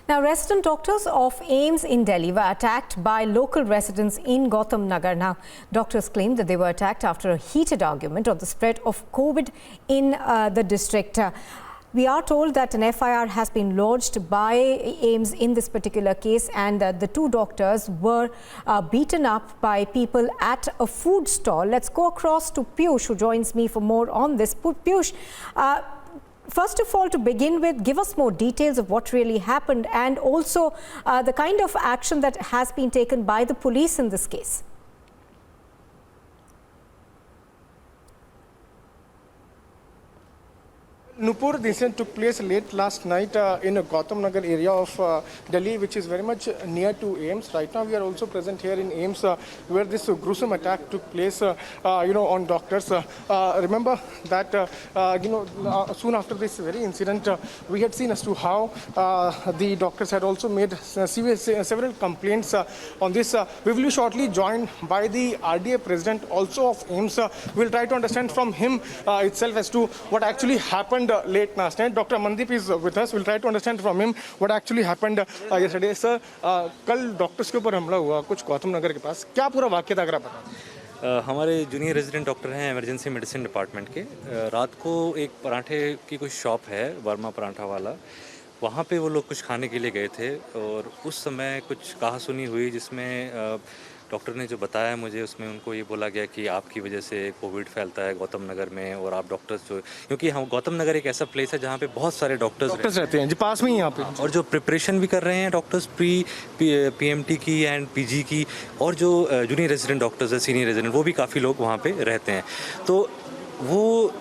Now, resident doctors of AIIMS in Delhi were attacked by local residents in Gautam Nagar. Now, doctors claim that they were attacked after a heated argument on the spread of COVID in the district. We are told that an FIR has been lodged by AIIMS in this particular case, and the two doctors were beaten up by people at a food stall. Let's go across to Piyush, who joins me for more on this. Piyush, first of all, to begin with, give us more details of what really happened and also the kind of action that has been taken by the police in this case. Nupur, the incident took place late last night in a Gautam Nagar area of Delhi, which is very much near to AIIMS. Right now, we are also present here in AIIMS, where this gruesome attack took place, on doctors. Remember that, soon after this very incident, we had seen as to how the doctors had also made several complaints on this. We will be shortly joined by the RDA president, also of AIIMS. We'll try to understand from him itself as to what actually happened late last night. Dr. Amandeep is with us. We'll try to understand from him what actually happened yesterday. Sir, कल doctors के ऊपर हमला हुआ कुछ गौतम नगर के पास, क्या पूरा वाक्य था अगर आप बताएं? हमारे जूनियर रेजिडेंट डॉक्टर हैं इमरजेंसी मेडिसिन डिपार्टमेंट के। रात को एक पराठे की कोई शॉप है, वर्मा पराठा वाला, वहाँ पे वो लोग कुछ खाने के लिए गए थे और उस समय कुछ कहासुनी हुई, जिसमें डॉक्टर ने जो बताया मुझे, उसमें उनको ये बोला गया कि आपकी वजह से कोविड फैलता है गौतम नगर में, और आप डॉक्टर्स जो, क्योंकि हम गौतम नगर एक ऐसा प्लेस है जहाँ पे बहुत सारे डॉक्टर्स रहते हैं जी, पास में ही यहाँ पे, और जो प्रिपरेशन भी कर रहे हैं डॉक्टर्स पीएमटी की एंड पीजी की, और जो जूनियर रेजिडेंट डॉक्टर्स है, सीनियर रेजिडेंट, वो भी काफ़ी लोग वहाँ पे रहते हैं। तो वो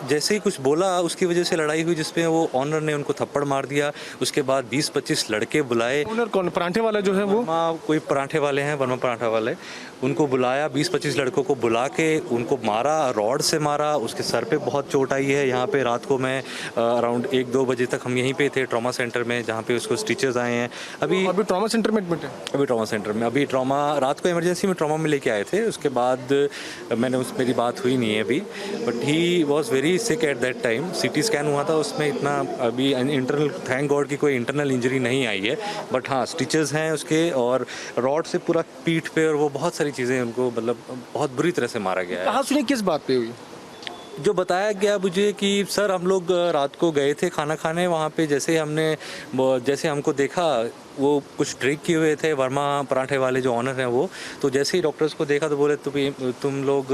जैसे ही कुछ बोला, उसकी वजह से लड़ाई हुई, जिसमें वो ऑनर ने उनको थप्पड़ मार दिया। उसके बाद 20-25 लड़के बुलाए। ऑनर कौन, पराठे वाला जो है वो? कोई पराठे वाले हैं, वर्मा पराठा वाले, उनको बुलाया, 20-25 लड़कों को बुला के उनको मारा, रॉड से मारा। उसके सर पे बहुत चोट आई है। यहाँ पे रात को मैं अराउंड 1-2 बजे तक हम यहीं पे थे ट्रॉमा सेंटर में, जहाँ पे उसको स्टिचेस आए हैं। अभी ट्रॉमा सेंटर में एडमिट है? अभी ट्रॉमा सेंटर में, अभी ट्रॉमा रात को इमरजेंसी में ट्रॉमा में लेके आए थे। उसके बाद मेरी बात हुई नहीं है अभी, but he was very sick at that time. CT scan हुआ था, उसमें इतना अभी इंटरनल, थैंक गॉड की कोई इंटरनल इंजरी नहीं आई है, बट हाँ स्टिचेस हैं उसके, और रॉड से पूरा पीठ पे, और वो बहुत सारी चीज़ें, उनको मतलब बहुत बुरी तरह से मारा गया है। कहाँ सुनी, किस बात पे हुई? जो बताया गया मुझे कि सर हम लोग रात को गए थे खाना खाने, वहाँ पे जैसे हमको देखा, वो कुछ ड्रिंक किए हुए थे, वर्मा पराठे वाले जो ऑनर हैं वो, तो जैसे ही डॉक्टर्स को देखा तो बोले तुम लोग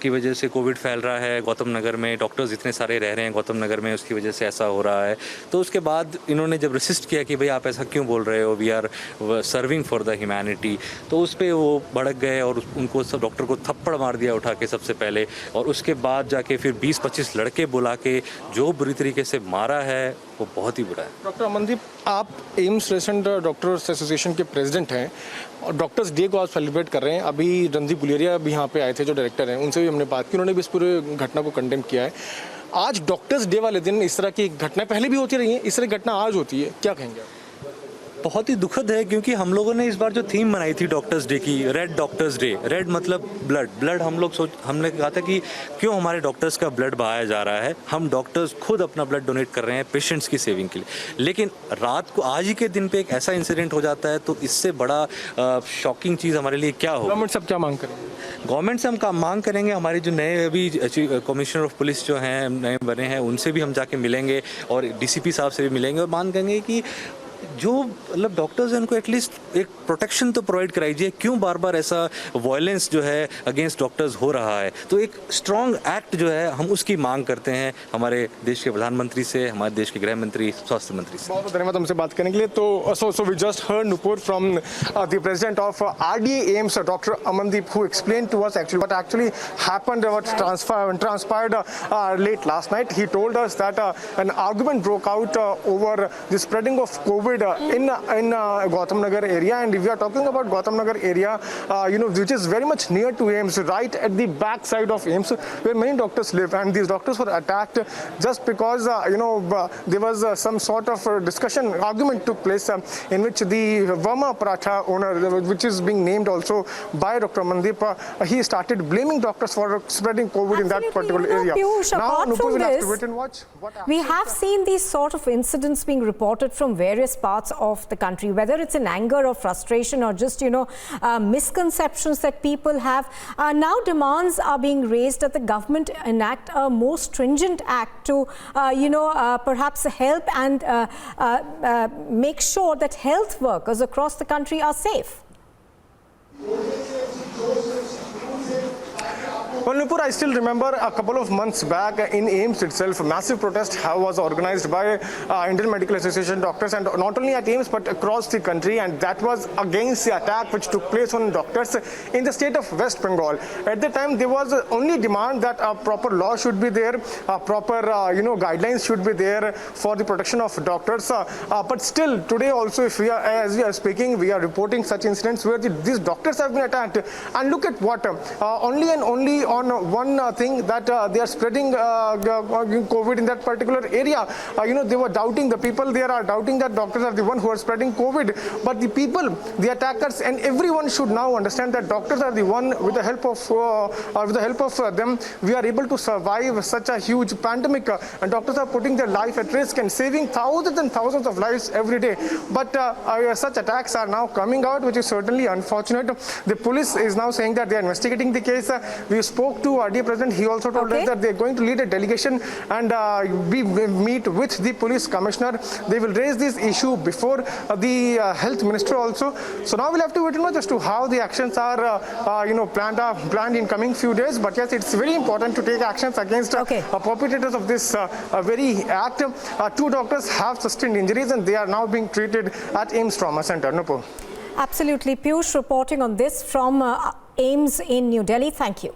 की वजह से कोविड फैल रहा है गौतम नगर में, डॉक्टर्स इतने सारे रह रहे हैं गौतम नगर में, उसकी वजह से ऐसा हो रहा है। तो उसके बाद इन्होंने जब रेसिस्ट किया कि भाई आप ऐसा क्यों बोल रहे हो, we are serving for the humanity, तो उस पर वो भड़क गए और उनको सब डॉक्टर को थप्पड़ मार दिया उठा के सबसे पहले, और उसके बाद जाके फिर 20-25 लड़के बुला के जो बुरी तरीके से मारा है वो बहुत ही बुरा है। डॉक्टर अमनदीप, आप एम्स रेजिडेंट डॉक्टर्स एसोसिएशन के प्रेसिडेंट हैं और डॉक्टर्स डे को आज सेलिब्रेट कर रहे हैं। अभी रणदीप गुलेरिया भी यहाँ पे आए थे, जो डायरेक्टर हैं, उनसे भी हमने बात की, उन्होंने भी इस पूरे घटना को कंडेम किया है। आज डॉक्टर्स डे वाले दिन इस तरह की घटनाएं पहले भी होती रही हैं, इस तरह की घटना आज होती है, क्या कहेंगे आप? बहुत ही दुखद है, क्योंकि हम लोगों ने इस बार जो थीम बनाई थी डॉक्टर्स डे की, रेड डॉक्टर्स डे, रेड मतलब ब्लड, हमने कहा था कि क्यों हमारे डॉक्टर्स का ब्लड बहाया जा रहा है, हम डॉक्टर्स खुद अपना ब्लड डोनेट कर रहे हैं पेशेंट्स की सेविंग के लिए। लेकिन रात को, आज ही के दिन पे एक ऐसा इंसिडेंट हो जाता है, तो इससे बड़ा शॉकिंग चीज़ हमारे लिए क्या हो? गवर्नमेंट सब क्या मांग करेंगे? गवर्नमेंट से हम मांग करेंगे, हमारे जो नए अभी कमिश्नर ऑफ पुलिस जो हैं नए बने हैं, उनसे भी हम जाके मिलेंगे, और डीसीपी साहब से भी मिलेंगे, और मांग करेंगे कि जो मतलब डॉक्टर्स हैं उनको एटलीस्ट एक प्रोटेक्शन तो प्रोवाइड कराइए। क्यों बार बार ऐसा वायलेंस जो है अगेंस्ट डॉक्टर्स हो रहा है? तो एक स्ट्रॉन्ग एक्ट जो है, हम उसकी मांग करते हैं हमारे देश के प्रधानमंत्री से, हमारे देश के गृह मंत्री, स्वास्थ्य मंत्री से। बहुत धन्यवाद हमसे बात करने के लिए। तो so we just heard Nupur from the president of RDA AIIMS, doctor Amandeep, who explained to us actually what actually happened, what transpired late last night. He told us that an argument broke out over the spreading of COVID COVID in Gautam Nagar area, and if we are talking about Gautam Nagar area, which is very much near to AIIMS, right at the back side of AIIMS, where many doctors live, and these doctors were attacked just because there was some sort of argument took place in which the Verma Paratha owner, which is being named also by Dr. Mandeep, he started blaming doctors for spreading COVID in that particular area. Piyush, now, apart from we'll have this, to wait and watch. We have seen these sort of incidents being reported from various parts of the country, whether it's in anger or frustration or just, misconceptions that people have. Now demands are being raised that the government enact a more stringent act to, perhaps help and make sure that health workers across the country are safe. Well, Nupur, I still remember a couple of months back in AIIMS itself, a massive protest was organized by Indian Medical Association doctors, and not only at AIIMS but across the country, and that was against the attack which took place on doctors in the state of West Bengal. At the time, there was only demand that a proper law should be there, proper guidelines should be there for the protection of doctors. But still, today also, as we are speaking, we are reporting such incidents where these doctors have been attacked. And look at what, only on one thing, that they are spreading COVID in that particular area. They were doubting, the people there are doubting that doctors are the one who are spreading COVID. But the people, the attackers, and everyone should now understand that doctors are the one, with the help of them, we are able to survive such a huge pandemic. And doctors are putting their life at risk and saving thousands and thousands of lives every day. But such attacks are now coming out, which is certainly unfortunate. The police is now saying that they are investigating the case. We spoke to RDA President. He also told us that they are going to lead a delegation and we meet with the police commissioner. They will raise this issue before the health minister also. So now we'll have to wait and watch as to how the actions are planned in coming few days. But yes, it's very important to take actions against perpetrators of this very act. 2 doctors have sustained injuries and they are now being treated at AIIMS Trauma Center. Nupur. Absolutely. Piyush reporting on this from AIIMS in New Delhi. Thank you.